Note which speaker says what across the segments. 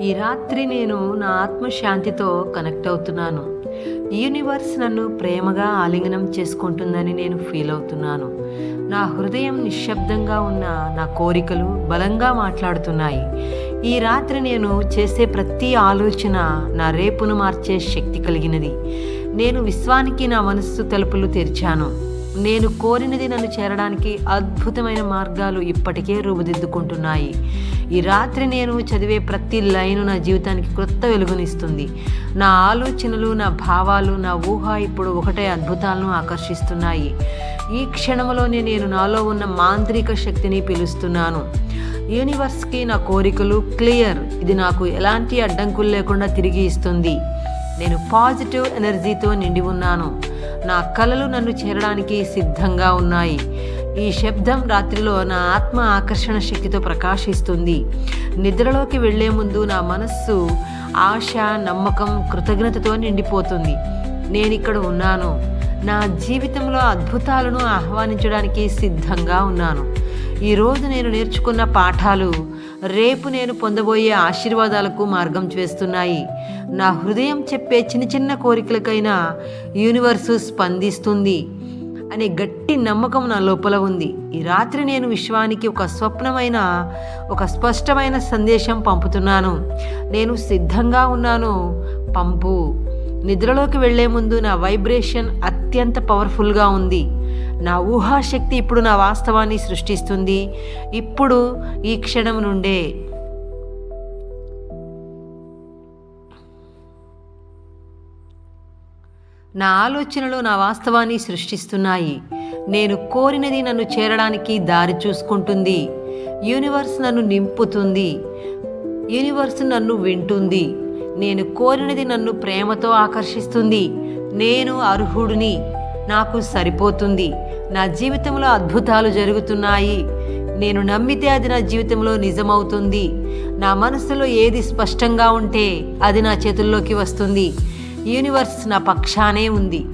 Speaker 1: ఈ రాత్రి నేను నా ఆత్మశాంతితో కనెక్ట్ అవుతున్నాను. యూనివర్స్ నన్ను ప్రేమగా ఆలింగనం చేసుకుంటుందని నేను ఫీల్ అవుతున్నాను. నా హృదయం నిశ్శబ్దంగా ఉన్న నా కోరికలు బలంగా మాట్లాడుతున్నాయి. ఈ రాత్రి నేను చేసే ప్రతి ఆలోచన నా రేపును మార్చే శక్తి కలిగినది. నేను విశ్వానికి నా మనస్సు తలుపులు తెరిచాను. నేను కోరినది నన్ను చేరడానికి అద్భుతమైన మార్గాలు ఇప్పటికే రూపుదిద్దుకుంటున్నాయి. ఈ రాత్రి నేను చదివే ప్రతి లైను నా జీవితానికి క్రొత్త వెలుగునిస్తుంది. నా ఆలోచనలు, నా భావాలు, నా ఊహ ఇప్పుడు ఒకటే అద్భుతాలను ఆకర్షిస్తున్నాయి. ఈ క్షణంలోనే నేను నాలో ఉన్న మాంత్రిక శక్తిని పిలుస్తున్నాను. యూనివర్స్కి నా కోరికలు క్లియర్. ఇది నాకు ఎలాంటి అడ్డంకులు లేకుండా తిరిగి ఇస్తుంది. నేను పాజిటివ్ ఎనర్జీతో నిండి ఉన్నాను. నా కలలు నన్ను చేరడానికి సిద్ధంగా ఉన్నాయి. ఈ శబ్దం రాత్రిలో నా ఆత్మ ఆకర్షణ శక్తితో ప్రకాశిస్తుంది. నిద్రలోకి వెళ్లే ముందు నా మనస్సు ఆశ, నమ్మకం, కృతజ్ఞతతో నిండిపోతుంది. నేనిక్కడ ఉన్నాను. నా జీవితంలో అద్భుతాలను ఆహ్వానించడానికి సిద్ధంగా ఉన్నాను. ఈరోజు నేను నేర్చుకున్న పాఠాలు రేపు నేను పొందబోయే ఆశీర్వాదాలకు మార్గం చేస్తున్నాయి. నా హృదయం చెప్పే చిన్న చిన్న కోరికలకైనా యూనివర్సు స్పందిస్తుంది అనే గట్టి నమ్మకం నా లోపల ఉంది. ఈ రాత్రి నేను విశ్వానికి ఒక స్పష్టమైన సందేశం పంపుతున్నాను. నేను సిద్ధంగా ఉన్నాను, పంపు. నిద్రలోకి వెళ్లే ముందు నా వైబ్రేషన్ అత్యంత పవర్ఫుల్గా ఉంది. నా ఊహాశక్తి ఇప్పుడు నా వాస్తవాన్ని సృష్టిస్తుంది. ఇప్పుడు ఈ క్షణం నుండే నా ఆలోచనలు నా వాస్తవాన్ని సృష్టిస్తున్నాయి. నేను కోరినది నన్ను చేరడానికి దారి చూసుకుంటుంది. యూనివర్స్ నన్ను నింపుతుంది. యూనివర్స్ నన్ను వింటుంది. నేను కోరినది నన్ను ప్రేమతో ఆకర్షిస్తుంది. నేను అర్హుడిని, నాకు సరిపోతుంది. నా జీవితంలో అద్భుతాలు జరుగుతున్నాయి. నేను నమ్మితే అది నా జీవితంలో నిజమవుతుంది. నా మనసులో ఏది స్పష్టంగా ఉంటే అది నా చేతుల్లోకి వస్తుంది. యూనివర్స్ నా పక్షానే ఉంది.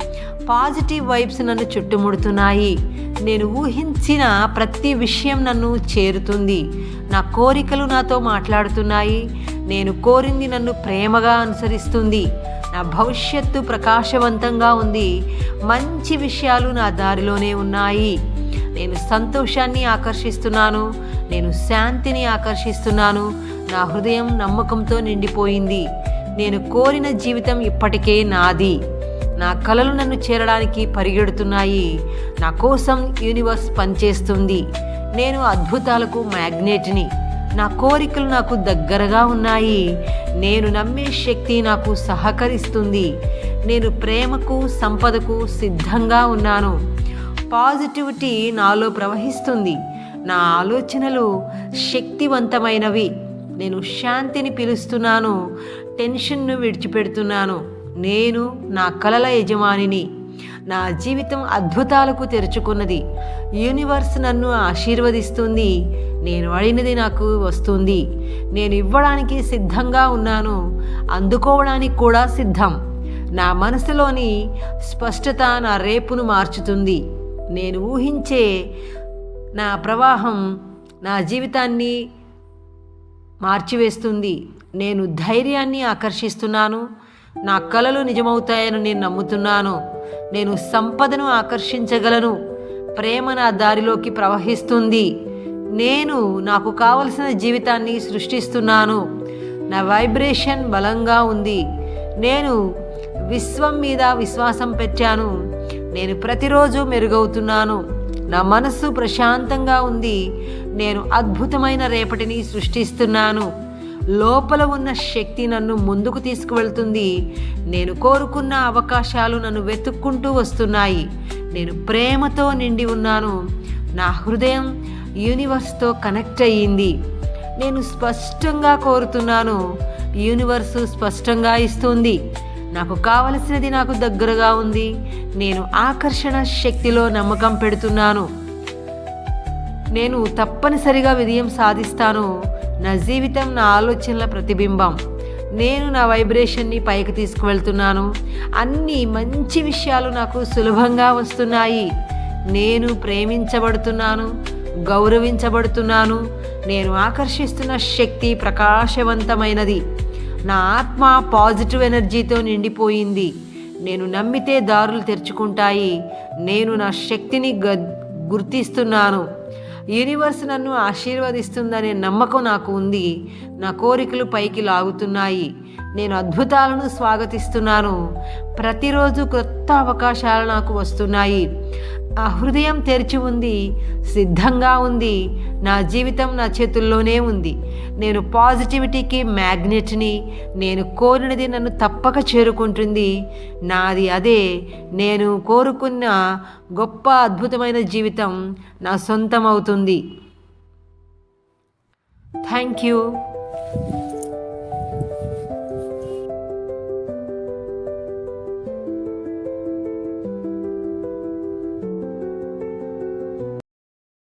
Speaker 1: పాజిటివ్ వైబ్స్ నన్ను చుట్టుముడుతున్నాయి. నేను ఊహించిన ప్రతి విషయం నన్ను చేరుతుంది. నా కోరికలు నాతో మాట్లాడుతున్నాయి. నేను కోరింది నన్ను ప్రేమగా అనుసరిస్తుంది. నా భవిష్యత్తు ప్రకాశవంతంగా ఉంది. మంచి విషయాలు నా దారిలోనే ఉన్నాయి. నేను సంతోషాన్ని ఆకర్షిస్తున్నాను. నేను శాంతిని ఆకర్షిస్తున్నాను. నా హృదయం నమ్మకంతో నిండిపోయింది. నేను కోరిన జీవితం ఇప్పటికే నాది. నా కలలు నన్ను చేరడానికి పరిగెడుతున్నాయి. నా కోసం యూనివర్స్ పనిచేస్తుంది. నేను అద్భుతాలకు మ్యాగ్నెట్ని. నా కోరికలు నాకు దగ్గరగా ఉన్నాయి. నేను నమ్మే శక్తి నాకు సహకరిస్తుంది. నేను ప్రేమకు, సంపదకు సిద్ధంగా ఉన్నాను. పాజిటివిటీ నాలో ప్రవహిస్తుంది. నా ఆలోచనలు శక్తివంతమైనవి. నేను శాంతిని పిలుస్తున్నాను. టెన్షన్ను విడిచిపెడుతున్నాను. నేను నా కలల యజమానిని. నా జీవితం అద్భుతాలకు తెరుచుకున్నది. యూనివర్స్ నన్ను ఆశీర్వదిస్తుంది. నేను అడిగినది నాకు వస్తుంది. నేను ఇవ్వడానికి సిద్ధంగా ఉన్నాను. అందుకోవడానికి కూడా సిద్ధం. నా మనసులోని స్పష్టత నా రేపును మార్చుతుంది. నేను ఊహించే నా ప్రవాహం నా జీవితాన్ని మార్చివేస్తుంది. నేను ధైర్యాన్ని ఆకర్షిస్తున్నాను. నా కలలు నిజమవుతాయని నేను నమ్ముతున్నాను. నేను సంపదను ఆకర్షించగలను. ప్రేమ నా దారిలోకి ప్రవహిస్తుంది. నేను నాకు కావలసిన జీవితాన్ని సృష్టిస్తున్నాను. నా వైబ్రేషన్ బలంగా ఉంది. నేను విశ్వం మీద విశ్వాసం పెట్టాను. నేను ప్రతిరోజు మెరుగవుతున్నాను. నా మనస్సు ప్రశాంతంగా ఉంది. నేను అద్భుతమైన రేపటిని సృష్టిస్తున్నాను. లోపల ఉన్న శక్తి నన్ను ముందుకు తీసుకువెళ్తుంది. నేను కోరుకున్న అవకాశాలు నన్ను వెతుక్కుంటూ వస్తున్నాయి. నేను ప్రేమతో నిండి ఉన్నాను. నా హృదయం యూనివర్స్తో కనెక్ట్ అయ్యింది. నేను స్పష్టంగా కోరుతున్నాను. యూనివర్సు స్పష్టంగా ఇస్తుంది. నాకు కావలసినది నాకు దగ్గరగా ఉంది. నేను ఆకర్షణ శక్తిలో నమ్మకం పెడుతున్నాను. నేను తప్పనిసరిగా విజయం సాధిస్తాను. నా జీవితం నా ఆలోచనల ప్రతిబింబం. నేను నా వైబ్రేషన్ని పైకి తీసుకువెళ్తున్నాను. అన్ని మంచి విషయాలు నాకు సులభంగా వస్తున్నాయి. నేను ప్రేమించబడుతున్నాను, గౌరవించబడుతున్నాను. నేను ఆకర్షిస్తున్న శక్తి ప్రకాశవంతమైనది. నా ఆత్మ పాజిటివ్ ఎనర్జీతో నిండిపోయింది. నేను నమ్మితే దారులు తెరుచుకుంటాయి. నేను నా శక్తిని గుర్తిస్తున్నాను. యూనివర్స్ నన్ను ఆశీర్వదిస్తుందనే నమ్మకం నాకు ఉంది. నా కోరికలు పైకి లాగుతున్నాయి. నేను అద్భుతాలను స్వాగతిస్తున్నాను. ప్రతిరోజు కొత్త అవకాశాలు నాకు వస్తున్నాయి. నా హృదయం తెరిచి ఉంది, సిద్ధంగా ఉంది. నా జీవితం నా చేతుల్లోనే ఉంది. నేను పాజిటివిటీకి మ్యాగ్నెట్ని. నేను కోరినది నన్ను తప్పక చేరుకుంటుంది. నాది అదే. నేను కోరుకున్న గొప్ప అద్భుతమైన జీవితం నా సొంతం అవుతుంది. Thank you.